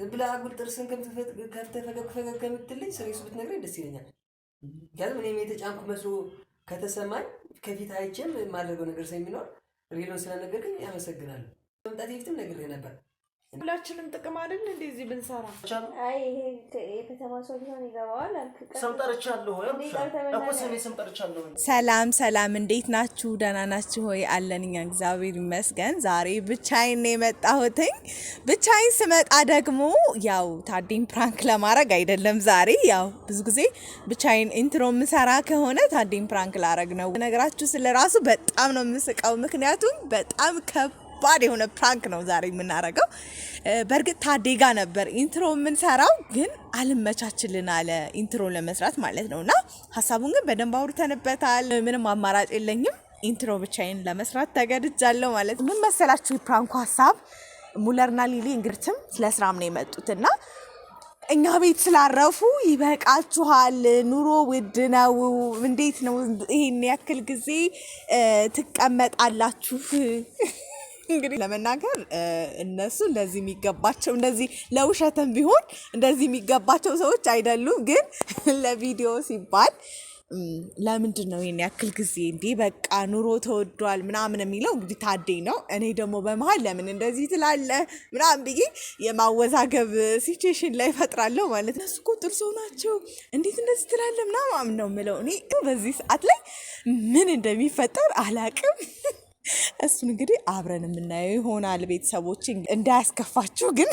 ብላ አጉል ጥርስን ከፍተህ ፈገግ ከምትለኝ ስሬሱ ብትነግረኝ ደስ ይለኛል። ምክንያቱም እኔም የተጫንኩ መስሎ ከተሰማኝ ከፊት አይቼም የማደርገው ነገር ስለሚኖር ሌሎን ስለነገርከኝ ያመሰግናለሁ። መምጣት በፊትም ነግሬህ ነበር። ሁላችንም ጥቅም አይደል እንደዚህ ብንሰራ። አይ ይሄ የከተማ ሰው ሊሆን ይገባዋል። ሰው ጠርቻለሁ እኮ ስም ጠርቻለሁ። ሰላም እንዴት ናችሁ? ደህና ናችሁ ሆይ? አለን እኛ እግዚአብሔር ይመስገን። ዛሬ ብቻዬን ነው የመጣሁት። ብቻዬን ስመጣ ደግሞ ያው ታዲን ፕራንክ ለማድረግ አይደለም። ዛሬ ያው ብዙ ጊዜ ብቻዬን ኢንትሮ የምሰራ ከሆነ ታዲን ፕራንክ ላረግ ነው። ነገራችሁ ስለራሱ በጣም ነው የምስቀው፣ ምክንያቱም በጣም ባድ የሆነ ፕራንክ ነው ዛሬ የምናረገው። በእርግጥ ታዴጋ ነበር ኢንትሮ የምንሰራው፣ ግን አልመቻችልን አለ ኢንትሮ ለመስራት ማለት ነውና ሀሳቡን ግን በደንብ አውርተንበታል። ምንም አማራጭ የለኝም፣ ኢንትሮ ብቻዬን ለመስራት ተገድጃለሁ ማለት። ምን መሰላችሁ የፕራንኩ ሀሳብ? ሙለርና ሊሊ እንግዲህም ለስራም ነው የመጡትና እኛ ቤት ስላረፉ ይበቃችኋል፣ ኑሮ ውድ ነው፣ እንዴት ነው ይሄን ያክል ጊዜ ትቀመጣላችሁ? እንግዲህ ለመናገር እነሱ እንደዚህ የሚገባቸው እንደዚህ ለውሸትም ቢሆን እንደዚህ የሚገባቸው ሰዎች አይደሉም። ግን ለቪዲዮ ሲባል ለምንድን ነው ይሄን ያክል ጊዜ እንዴ በቃ ኑሮ ተወዷል ምናምን የሚለው እንግዲህ ታዴ ነው። እኔ ደግሞ በመሀል ለምን እንደዚህ ትላለህ ምናምን ብዬ የማወዛገብ ሲቹዌሽን ላይ ፈጥራለሁ ማለት ነው። እነሱ እኮ ጥሩ ሰው ናቸው፣ እንዴት እንደዚህ ትላለህ ምናምን ነው የምለው። እኔ በዚህ ሰዓት ላይ ምን እንደሚፈጠር አላቅም። እሱን እንግዲህ አብረን የምናየው ይሆናል። ቤተሰቦች እንዳያስከፋችሁ ግን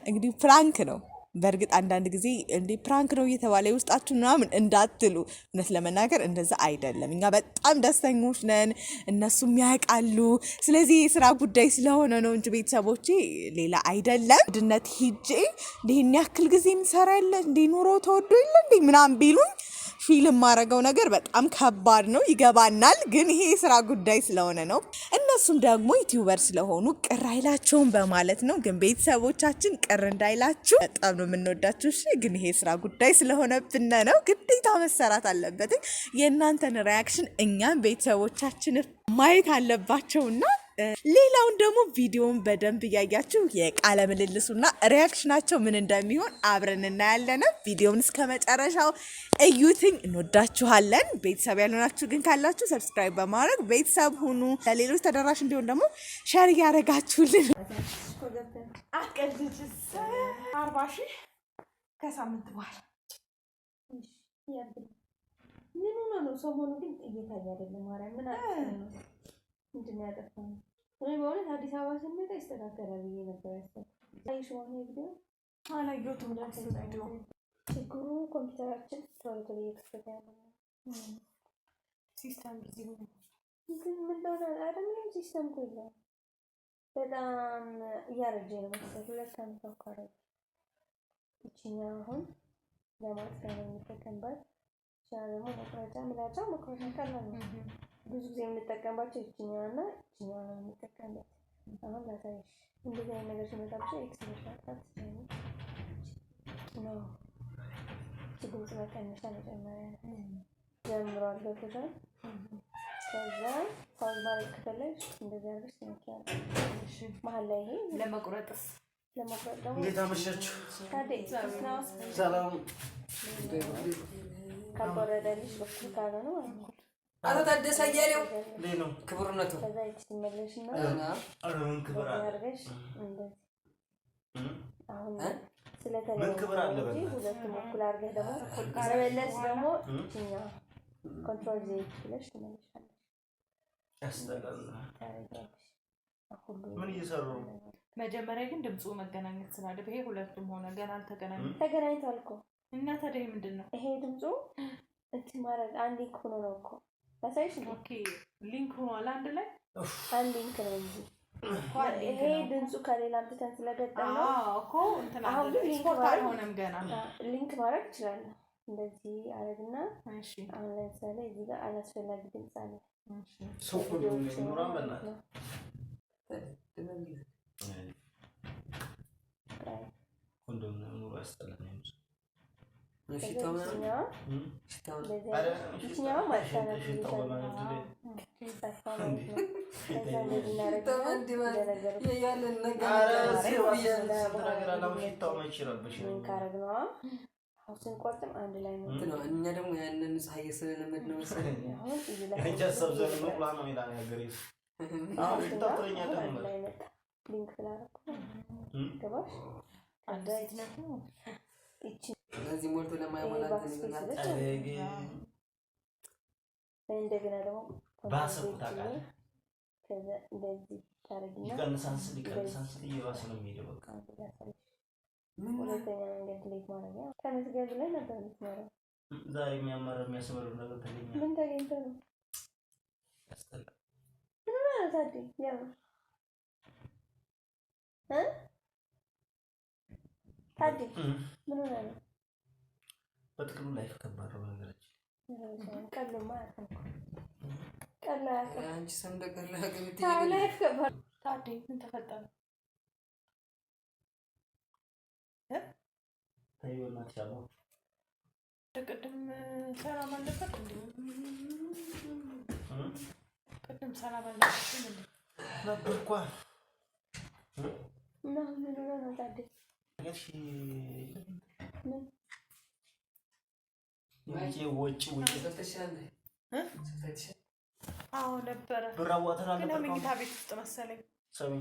እንግዲህ ፕራንክ ነው። በእርግጥ አንዳንድ ጊዜ እንዴ ፕራንክ ነው እየተባለ የውስጣችሁ ምናምን እንዳትሉ፣ እውነት ለመናገር እንደዛ አይደለም። እኛ በጣም ደስተኞች ነን፣ እነሱም ያውቃሉ። ስለዚህ የስራ ጉዳይ ስለሆነ ነው እንጂ ቤተሰቦቼ ሌላ አይደለም። ድነት ሂጄ ይህን ያክል ጊዜ እንሰራ የለ እንዴ ኑሮ ተወዶ የለ እንዴ ምናምን ቢሉኝ ፊልም ማድረገው ነገር በጣም ከባድ ነው፣ ይገባናል። ግን ይሄ የስራ ጉዳይ ስለሆነ ነው። እነሱም ደግሞ ዩቲዩበር ስለሆኑ ቅር አይላቸውም በማለት ነው። ግን ቤተሰቦቻችን ቅር እንዳይላችሁ በጣም ነው የምንወዳችሁ። እሺ፣ ግን ይሄ የስራ ጉዳይ ስለሆነብን ነው፣ ግዴታ መሰራት አለበት። የእናንተን ሪያክሽን እኛም ቤተሰቦቻችን ማየት አለባቸውና ሌላውን ደግሞ ቪዲዮን በደንብ እያያችሁ የቃለ ምልልሱና ሪያክሽናቸው ምን እንደሚሆን አብረን እናያለን። ቪዲዮውን እስከ መጨረሻው እዩትኝ። እንወዳችኋለን። ቤተሰብ ያልሆናችሁ ግን ካላችሁ ሰብስክራይብ በማድረግ ቤተሰብ ሁኑ። ለሌሎች ተደራሽ እንዲሆን ደግሞ ሸር እያደረጋችሁልን 40,000 ከሳምንት በኋላ ምን ሆነ ነው? ሰሞኑ ግን እየታየ አይደለም። ማርያም ምን አለ ነው ምንድን ነው ያጠፋው? እኔ በእውነት አዲስ አበባ ስንመጣ ይስተካከላል ብዬ ነበር ያሰብኩት። አይሽ ሆነ ቪዲዮ አላየሁትም። ቪዲዮ ችግሩ ኮምፒውተራችን ቶሎ እየከፈተ ያለው ሲስተም ቢዚ ነው። ግን ምን እንደሆነ አይደለም ሲስተም እኮ የለም። በጣም እያረጀ ነው መሰለኝ። 2 ዓመት አካባቢ ይችኛው አሁን ለማጥፋት ነው የሚጠቀምባት። ቻናሉ መቅረጫ ምላጫ መቅረጫ ቀላል ነው። ብዙ ጊዜ የምንጠቀምባቸው ይችኛውና ይችኛው ነው የምንጠቀምበት። አሁን ላሳይሽ። እንደዚህ አይነት ነገር ሲመጣብሽ ኤክስ መስራት ነው። ድምፅ መቀነሻ መጨመሪያ ጀምሯል። ገብቶሻል? ከዛ ፓውዝ ማድረግ ከፈለግሽ እንደዚህ አድርገሽ ትነኪያለሽ። መሀል ላይ ይሄ ለመቁረጥስ ለመቁረጥ ደግሞ እንዴት አመሻችሁ? ሰላም ካልቆረጠልሽ በኩል ካልሆነ ማለት ነው። አቶ ታደሰ እያሌው ነው ክብርነቱ። ከዛ ይችመለሽና አሁን ክብር አለ አድርገሽ እንደዚህ አሁን ስለተለየ ክብር አለ በእናትህ ሁለቱም እኩል አድርገሽ ደግሞ መመለስ ደግሞ እኛ ኮንትሮል ዜት ብለሽ ትመለሻለሽ። ያስጠላል። ምን እየሰሩ ነው? መጀመሪያ ግን ድምፁ መገናኘት ስላለ ይሄ ሁለቱም ሆነ ገና አልተገናኘም። ተገናኝቷል እኮ እና ታዲያ ምንድን ነው ይሄ ድምፁ እንትን ማድረግ አንድ ሊንክ ሆኖ ነው እኮ ታሳይሽ ነው። ኦኬ ሊንክ ሆኗል አንድ ላይ አንድ ሊንክ ነው እንጂ ይሄ ድምፁ ከሌላ አምጥተን ስለገጠም ነው እኮ እንትን አለ ስፖርት አልሆነም ገና ሊንክ ማድረግ ይችላል። እንደዚህ አረግና እሺ አሁን ለምሳሌ እዚህ ጋር አላስፈላጊ ድምፅ አለ። እሺ ሶፎ ነው የሚኖረው በእናትህ ኮንዶም ነው ኑሮ ያስጠላል። ስንቆርጥም አንድ ላይ ነው። እኛ ደግሞ ያንን ፀሐይ ስለለመድ ነው መሰለኝ። ስለዚህ ሞልቶ ለማያሟላት እንደገና ደግሞ እንደዚህ ሁለተኛ መንገድ ሌት ማድረጊያ ተመስገን ብለን ነበር የምትኖረው። ዛሬ የሚያስመረው ነገር ተገኘ። ምን ተገኝቶ ነው? ምን ማለት አዲ ያው ታዲ ምን ሆነ ነው? በጥቅሉ ላይፍ ከባድ ነው ነገራችን። ቀልማ ቀላ አንቺ ሰምደቀላ ገምት ላይፍ ከባድ ታዲ ምን ተፈጠረ? ታይወናት ያለው ቅድም ሰላም አለበት እንዴ? ቅድም ሰላም አለበት እንዴ? ነበርኳ ምን ነው ታዲ? እሺ ወጪ ተተሻለ አዎ ነበረ። ብራዋ ተራለ ግን መኝታ ቤት ውስጥ መሰለኝ። ሰሚ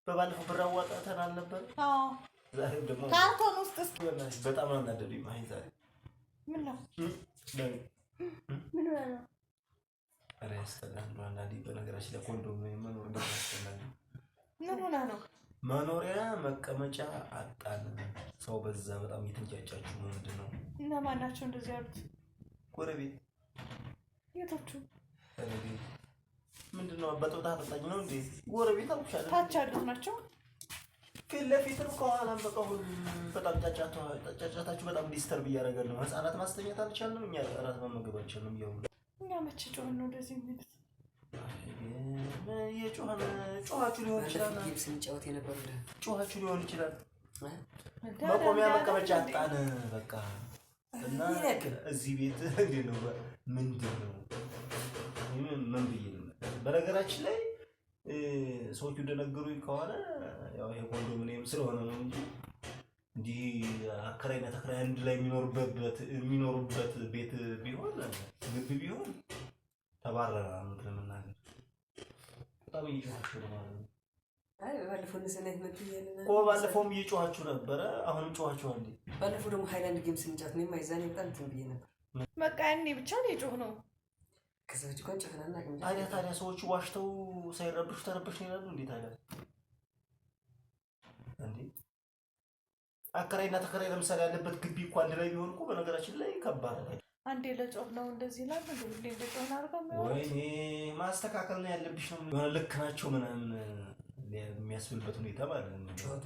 በባለፈው ብራዋ ተራለ ነበር። አዎ ዛሬ ደግሞ ካርቶን ውስጥ በጣም አናደዱኝ። ማይ ዛሬ ምን ነው ምን ነው አሬስተላን አንዳንዴ በነገራችን ላይ ኮንዶም መኖር እንደማስተላል ምን ሆነ ነው መኖሪያ መቀመጫ አጣን። ሰው በዛ በጣም እየተንጫጫችሁ ነው። ምንድነው? እና ማን ናቸው እንደዚህ ያሉት? ጎረቤት የቶቹ ጎረቤት ምንድነው? በጦታ ተጣኝ ነው እንዴ? ጎረቤት አልኩሻለሁ። ታች ያሉት ናቸው። ፊት ለፊት ነው ከኋላም በቃ በጣም ጫጫታችሁ በጣም ዲስተርብ እያደረገን ነው። ህፃናት ማስተኛት አልቻልንም። እኛ እራት መመገብ አልቻልንም። ይኸው እኛ መቼ ጮህን ነው እንደዚህ የሚሉት? ጮኻችሁ ሊሆን ይችላል። ስንጫወት የነበረው ጮኻችሁ ሊሆን ይችላል። መቆሚያ መቀመጫ አጣን በቃ። እና እዚህ ቤት እንዴት ነው? ምንድን ነው? ምን ብዬ ነው? በነገራችን ላይ ሰዎቹ እንደነገሩኝ ከሆነ ያው ይሄ ኮንዶሚኒየም ስለሆነ ነው እንጂ እንዲህ አከራይና ተከራይ አንድ ላይ የሚኖሩበት ቤት ቢሆን ግቢ ቢሆን ተባረራ ነው ለምናገር። በጣም እየጮኻችሁ ነው ማለት ነው። አይ ባለፈው እንደሰነህ መጥተኛልና ባለፈውም እየጮኻችሁ ነበረ። አሁንም ጮኻችኋል እንዴ? ባለፈው ደግሞ ሃይላንድ ጌም ስንጫወት ነው ማይዛኔ በጣም ትንብዬ ነበር። በቃ ያኔ ብቻ ነው የጮህ ነው። ከሰዎች ጋር ጨፈናና ግን ታዲያ ሰዎቹ ዋሽተው ሳይረብሹ ተረበሽ ነው ይላሉ። እንዴት ታዲያ እንዴ? አከራይና ተከራይ ለምሳሌ ያለበት ግቢ እኮ አንድ ላይ ቢሆን እኮ በነገራችን ላይ ከባድ ነው። አንዴ ለጮህ ነው እንደዚህ ላይ ነው እንዴ? እንደጮህ አርጋም ነው ወይኔ ማስተካከል ነው ያለብሽ ነው። የሆነ ልክ ናቸው ምናምን የሚያስብልበት ሁኔታ ማለት ነው። ጮቱ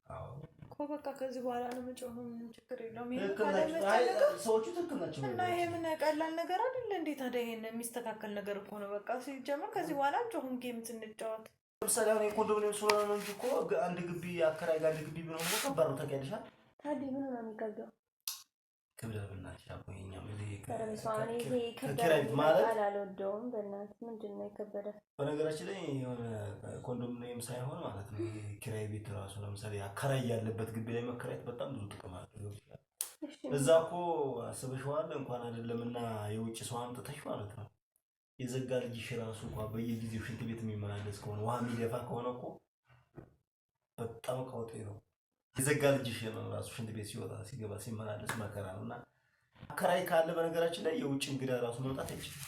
አዎ እኮ በቃ ከዚህ በኋላ ነው መጮህ ምን ችግር የለውም። ሰዎቹ ትክክል ናቸው እና ይሄ ምን ቀላል ነገር አይደል እንዴ? ታዲያ ይሄን የሚስተካከል ነገር እኮ ነው። በቃ ሲጀመር ከዚህ በኋላ ጮህም ጌም ስንጫወት ለምሳሌ አሁን የኮንዶሚኒየም ስለሆነ ነው እንጂ እኮ አንድ ግቢ አከራይ ጋር አንድ ግቢ ቢሆን እኮ ከባድ ነው። ታውቂያለሽ ታዲያ ምን ነው የሚከብደው? ክብደት ብናልሽ አቆየኛም እዚህ ተረምሳኔ ይሄ ከበደ ማለት አልወደውም። በእናትህ ምንድን ነው የከበደ? በነገራችን ላይ የሆነ ኮንዶሚኒየም ሳይሆን ማለት ነው ኪራይ ቤት ራሱ ለምሳሌ አከራይ ያለበት ግቢ ላይ መከራየት በጣም ብዙ ጥቅም አለው። እዛ እኮ አስበሽዋል እንኳን አይደለምና የውጭ ሰው አምጥተሽ ማለት ነው የዘጋ ልጅሽ ራሱ እንኳን በየጊዜው ሽንት ቤት የሚመላለስ ከሆነ ውሃ የሚደፋ ከሆነ እኮ በጣም ቀውጤ ነው። የዘጋ ልጅሽ ነው ራሱ ሽንት ቤት ሲወጣ ሲገባ ሲመላለስ መከራ ነውና አከራይ ካለ በነገራችን ላይ የውጭ እንግዳ ራሱ መውጣት አይችልም።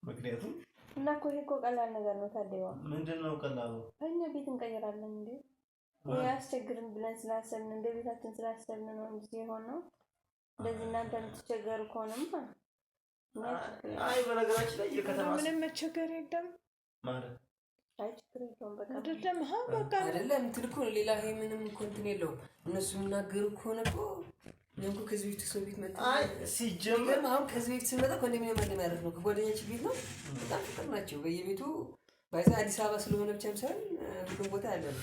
ምክንያቱም እና እኮ ይሄ እኮ ቀላል ነገር ነው። ታዲያ ምንድነው ቀላሉ? እኛ ቤት እንቀይራለን እንዴ? ያስቸግርን ብለን ስላሰብን እንደ ቤታችን ስላሰብን ነው እንጂ የሆነው እንደዚህ እናንተ የምትቸገሩ ከሆነማ አይ በነገራችን ላይ የከተማ ምንም መቸገር የለም ማለት አይ ችግር የለውም። በቃ አይደለም በቃ አይደለም እንትን እኮ ሌላ ይሄ ምንም እኮ እንትን የለውም። እነሱ የሚናገሩ ከሆነ እኮ እኛም ከዚህ ቤት ሰው ቤት መጣ። አይ ሲጀመር አሁን ከዚህ ቤት ስንመጣ ኮንዶሚኒየም ማለት ነው ከጓደኛችን ቤት ነው። በጣም ፍቅር ናቸው። በየቤቱ ባይዛ አዲስ አበባ ስለሆነ ብቻም ሳይሆን ሁሉም ቦታ ያለ ነው።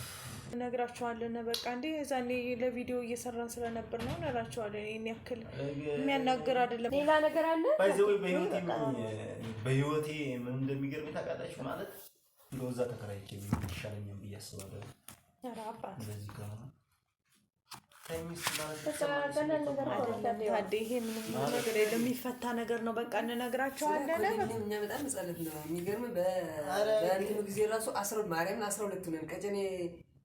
እነግራቸዋለን። በቃ እንዴ እዛኔ ለቪዲዮ እየሰራን ስለነበር ነው እንላቸዋለን። ይሄን ያክል የሚያናግር አይደለም። ሌላ ነገር አለ ባይዘው በህይወቴ ምን እንደሚገርም ታውቃላችሁ? ማለት እንደው እዛ ተከራይቼ ይሻለኛል ብዬ አስባለሁ። ኧረ አባት እንደዚህ ከሆነ ይሄ ምንም ነገር የለም፣ የሚፈታ ነገር ነው። በቃ እንነግራቸዋለን። እኛ በጣም ነፃነት ነው የሚገርም። በእንትኑ ጊዜ ራሱ 12 ማርያምን 12 ነን ቀጨኔ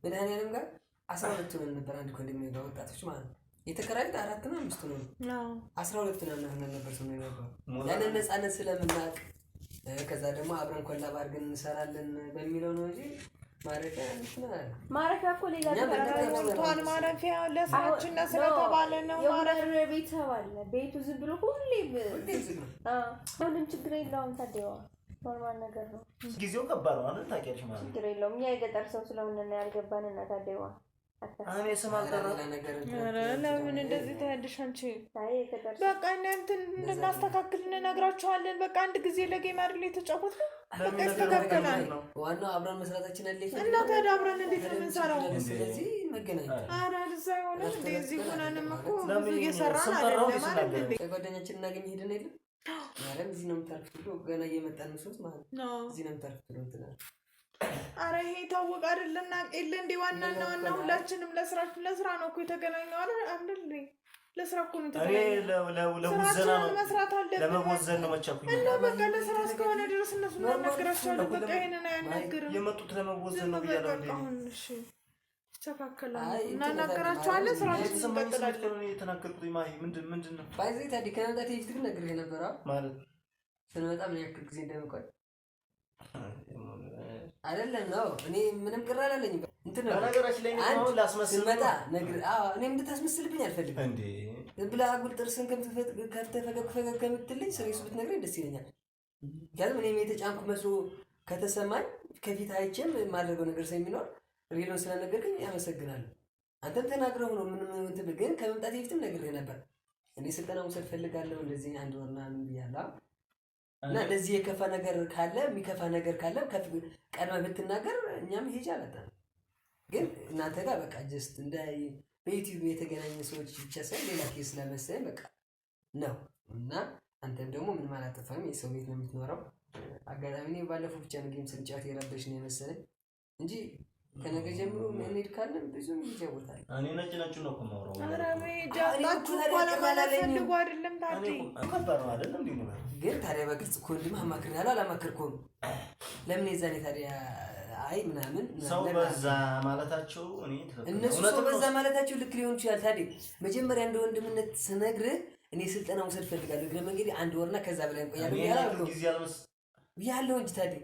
መድኃኒዓለም ጋር 12 ነን ነበር። አንድ ኮንዶሚኒየም ጋር ወጣቶች ማለት ነው የተከራዩት 4 ነው 5 ነው 12 ነን ነበር ሰው ነው። ያንን ነፃነት ስለምናውቅ ከዛ ደግሞ አብረን ኮላብ አድርገን እንሰራለን በሚለው ነው እንጂ ማረፊያ እኮ ሌላ ሞልቷል። ማረፊያ ለስራችን ስለተባለ ነው። ማረፊያ ቤተሰብ አለ። ቤቱ ዝም ብሎ ሁሌም ምንም ችግር የለውም። ታዲያ ኖርማል ነገር ነው። ጊዜው ከባድ ነው አይደል? ታውቂያለሽ ማለት ችግር የለውም። እኛ የገጠር ሰው ስለሆነ ነው ያልገባን እና ታዲያ እኔ ስማልጠራ ለምን እንደዚህ ታያለሽ አንቺ? በቃ እንትን እንድናስተካክል እንነግራቸዋለን። በቃ አንድ ጊዜ ለጌም አይደል የተጫወትነው? በቃ ይስተካከላል። ዋናው አብረን መስራታችን አለ። እና ታዲያ አብረን እንዴት ነው የምንሰራው? ስለዚህ መገናኘት ኧረ እዛ አይሆንም። እንደዚህ ሆነንም እኮ ብዙ እየሰራን አይደለም አይደል እንዴ? ጓደኛችን እናገኝ ሄደን የለም ማርያም እዚህ ነው የምታርፍት ብሎ ገና እየመጣን ነው ሶስት ማለት ነው እዚህ ነው የምታርፍት ብሎ እንትናል። አረ ይሄ ታወቀ አይደለና ኤለ እንዴ ዋናና ዋና ሁላችንም ለስራ ነው እኮ የተገናኘው አይደል? ለስራ እኮ ነው የተገናኘው። ለሙዘና ነው መስራት አለብን። ለመወዘን ነው መቻኩኝ እና በቃ ለስራ እስከሆነ ድረስ እነሱ እናናግራቸዋለን። በቃ ይሄንን አያናግርም። የመጡት ለመወዘን ነው ብያለሁ እንዴ? እሺ ይስተካከላል። እናናግራቸዋለን። ስራችን እንቀጥላለን። የተናገርኩት ማይ ምንድን ነው ባይዘይ ታዲያ ከመምጣት ይፍት ግን ነግሬህ ነበር ማለት ስንመጣ ምን ያክል ጊዜ እንደምቆይ አይደለም ነው። እኔ ምንም ቅር አላለኝም። እንትን ነው ነገራችን ላይ ነው ላስመስል ስመጣ ነግር እኔ እንድታስመስልብኝ አልፈልግም እንዴ። ዝም ብለህ አጉል ጥርስን ፈገግ ከምትልኝ ስሬስ ብትነግረኝ ደስ ይለኛል። ምክንያቱም እኔም የተጫንኩ መስሎ ከተሰማኝ ከፊት አይቼም የማደርገው ነገር ስለሚኖር ሪሎን ስለነገርከኝ ያመሰግናለሁ። አንተም ተናግረው ነው ምንም እንትን ግን ከመምጣት በፊትም ነግሬህ ነበር። እኔ ስልጠና መውሰድ ፈልጋለሁ እንደዚህ አንድ ወር ምናምን ብያለሁ። እና ለዚህ የከፋ ነገር ካለ የሚከፋ ነገር ካለ ቀድመህ ብትናገር እኛም ሄጃ አላጣንም። ግን እናንተ ጋር በቃ ጀስት እንደ በዩቲዩብ የተገናኘ ሰዎች ብቻ ሳይሆን ሌላ ኬስ ስለመሰለኝ በቃ ነው። እና አንተም ደግሞ ምንም አላጠፋም። የሰው ቤት ነው የምትኖረው። አጋጣሚ እኔ ባለፈው ብቻ ነው ጌም ስንጫወት የረበሽ ነው የመሰለኝ እንጂ ከነገ ጀምሮ እንሄድ ካለን ብዙም ይጃወታል። እኔ ነጭ ነው እኮ የማወራው። ኧረ ጃጣችሁ እንኳን ማለት ፈልጎ አይደለም ታዲያ ከባድ ነው አይደለም እንዴ? ግን ታዲያ በግልጽ እኮ ወንድምህ አማክሬሃለሁ አላማከርኩም? ለምን የዛኔ ታዲያ አይ ምናምን ሰው በዛ ማለታቸው እነሱ ሰው በዛ ማለታቸው ልክ ሊሆን ይችላል። ታዲያ መጀመሪያ እንደ ወንድምነት ስነግርህ እኔ ስልጠና መውሰድ ፈልጋለሁ እግረ መንገዴ አንድ ወርና ከዛ በላይ እንቆያለን ያለው እንጂ ታዲያ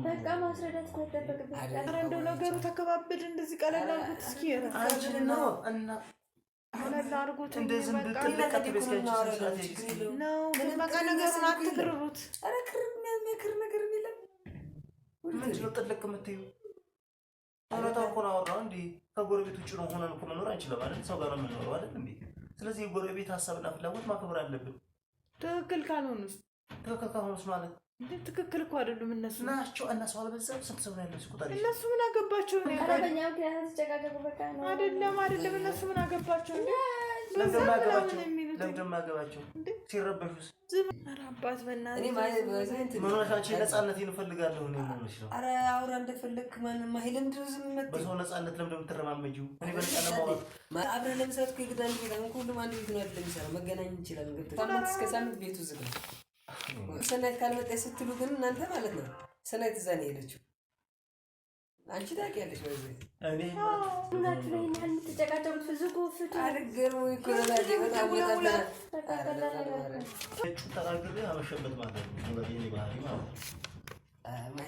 በቃ ማስረዳት ከተጠበቅበት እንደው ነገሩ ተከባበድ እንደዚህ ቀለል አድርጉት እስኪ ነው እና ቀለል አድርጉት እንደዚህ ነው። በቃ ነገሩን አትክርሩት። ኧረ ክር ነገር የለም። ምንድን ነው ጥልቅ የምትይው? እውነታው እኮ ነው አወራሁ እንዴ። ከጎረቤት ውጭ ነው ሆነን እኮ መኖር አንችልም አይደል? ሰው ጋር ነው የምንኖረው አይደል እንዴ? ስለዚህ የጎረቤት ሀሳብና ፍላጎት ማክበር አለብን። ትክክል ካልሆኑስ ማለት ትክክል እኮ አይደሉም እነሱ ናቸው። እነሱ አልበዛም? ስንት ሰው ነው ያለው? ሲቆጣሪ እነሱ ምን አገባቸው? አረበኛ ምክንያት ተጨቃጨቁ። በቃ ነው አይደለም እነሱ ምን አገባቸው? ለምንድን ማገባቸው ሲረበሹስ? ኧረ አባት በእናትህ እኔ ማለት ምን ሆነሽ? ነፃነቴን እፈልጋለሁ እኔ ሆነሽ ነው። ኧረ አውራ እንደፈለክ ማንም አይልም። ድረስ ምን በሰው ነፃነት ለምንድን የምትረማመጂው? እኔ በነፃነት ማውራት አብረን ለመስራት እኮ የግድ አንድ ቤት አሁን ሁሉም አንድ ቤት ነው አይደል የሚሰራው። መገናኘት እንችላለን። ገብተህ ሳምንት እስከ ሳምንት ቤቱ ዝግ ነው። ሰናይት ካልመጣች ስትሉ ግን እናንተ ማለት ነው ሰናይት እዛ ነው የሄደችው። አንቺ ታውቂያለሽ ወይ? እኔ እናችሁ ላይ ያህል የምትጨቃጨቁት ፍዝጉ ፍቱ አርገሩ ይኮላል። በጣም ወጣላ ተናግሬ አመሸበት ማለት ነው። ወዲህ ነው ባህሪ ማለት ነው።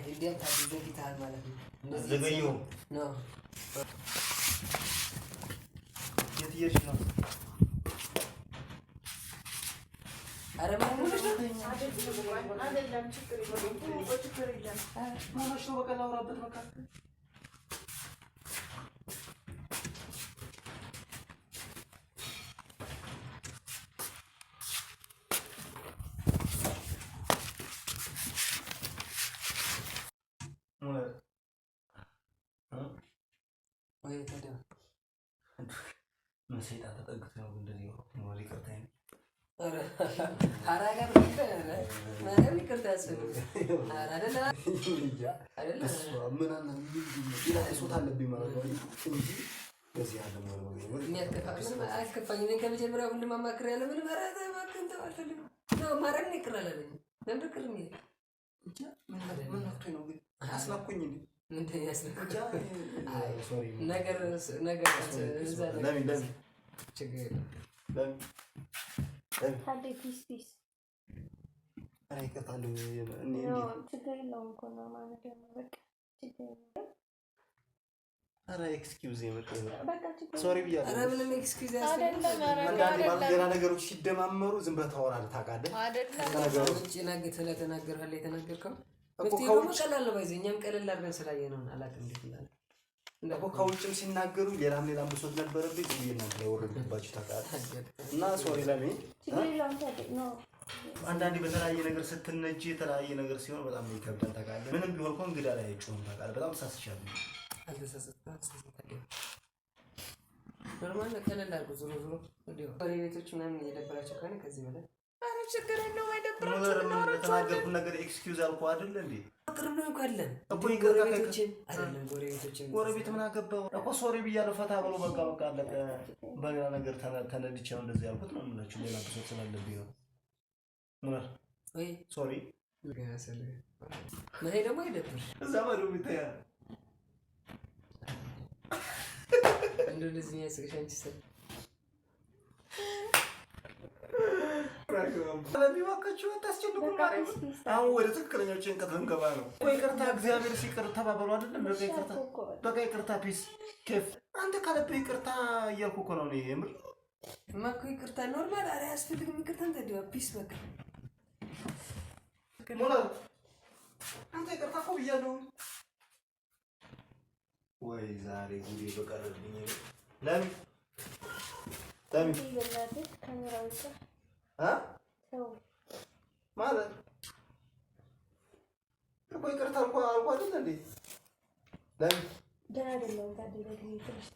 እንዲያም ታዘግይታል ማለት ነው። ዘገየው ነው የት እየሄድሽ ነው? ኧረ ምን አይደለም ችግር የለም። ማነሽ ነው በቃ ላውራበት በቃ ወይ ታዲያ ምን ሰይጣን ተጠግቶ ነው እንደዚህ ነው ይቅርታኝ አራጋ ማንም ይቅርታ ያስፈልግ አይደለ አይደለ ምን አለ ምን ሶት አለብኝ ማለት ነው እንጂ በዚህ አለ ነው ምንም አያስከፋኝ እኔ ከመጀመሪያው ሁሉም አማክር ያለ ምንም አራታ ማከንተ አልፈልግም ነው ማረግ ነው ይቅራለኝ ለምን ቅርም ይሄ ብቻ ምን ነክቶኝ ነው ግን አስናኩኝ እንዴ ምን ያስናኩኝ አይ ሶሪ ነገር እዛ ለምን ችግር ለምን ታዲያ ፒስ አይ ከታሉ እኔ ችግር የለውም እኮ ነው ማለት ነው በቃ ችግር የለውም አረ ኤክስኪውዝ የመጣ በቃ ችግር ሶሪ ብያለሁ አረ ምንም ኤክስኪውዝ አይደለም ሌላ ነገሮች ሲደማመሩ ዝም ብለህ ታወራለህ ታውቃለህ ነገሮች ተናገርሃል የተናገርከው በፊት ቀላል ነው ባይዘኛም ቀለል አድርገን ስላየነው አላውቅም እንዴት እንዳለ እንደው ከውጭም ሲናገሩ ሌላም ብሶት ነበረብኝ ዝምዬና ለወረድባችሁ ታውቃለህ እና ሶሪ ለምን አንዳንዴ በተለያየ ነገር ስትነጂ የተለያየ ነገር ሲሆን በጣም ይከብዳል ታውቃለህ ምንም ቢሆን እኮ እንግዳ ላይ አይጮህም ታውቃለህ በጣም ተሳስቻለሁ አልተሳሳትኩም ኖርማል ቀለል አድርጎ ዞሮ ወዲያው ቤቶች ምናምን እየደበራቸው ከሆነ ከዚህ በላይ አረ ችግር የለውም አይደብራችሁም የተናገርኩት ነገር ኤክስኪውዝ አልኩ አይደል እንዴ ቅርብ ነው እኮ አይደለም እኮ ጎረቤቶችን ጎረቤት ምን አገባው እኮ ሶሪ ብያለሁ ፈታ ብሎ በቃ አለቀ በሌላ ነገር ተነድቼ ነው እንደዚህ ያልኩት ነው የምላችሁ ሌላ ብሶት ስላለብኝ ነው ሙላር ወይ ሶሪ ምን ደግሞ አይደብር እዛ ማዶ ይታያ እንደዚህ ያስቀሻንቺ ሰ ለሚዋካችሁ ታስጨንቁ ማለት አሁን ወደ ትክክለኛው ጭንቀት ልንገባ ነው ወይ ይቅርታ እግዚአብሔር ሲቅር ተባበሩ አይደለም በቃ ይቅርታ በቃ ይቅርታ ፒስ ከፍ አንተ ካለብህ ይቅርታ እያልኩ እኮ ነው እኔ የምር ማኮ ይቅርታ ኖርማል አረ ያስፈልግም ይቅርታ እንደ ፒስ በቃ ሞላ አንተ ይቅርታ እኮ ብያለሁ ወይ ዛሬ ጉዴ በቀረልኝ ለምን ይበላል ካሜራው ይሰራ ሰው ማለት እኮ ይቅርታ አልኳ አይደል እንዴ ለምን ደህና አይደለም ታዲያ ለጊዜ ትንሽ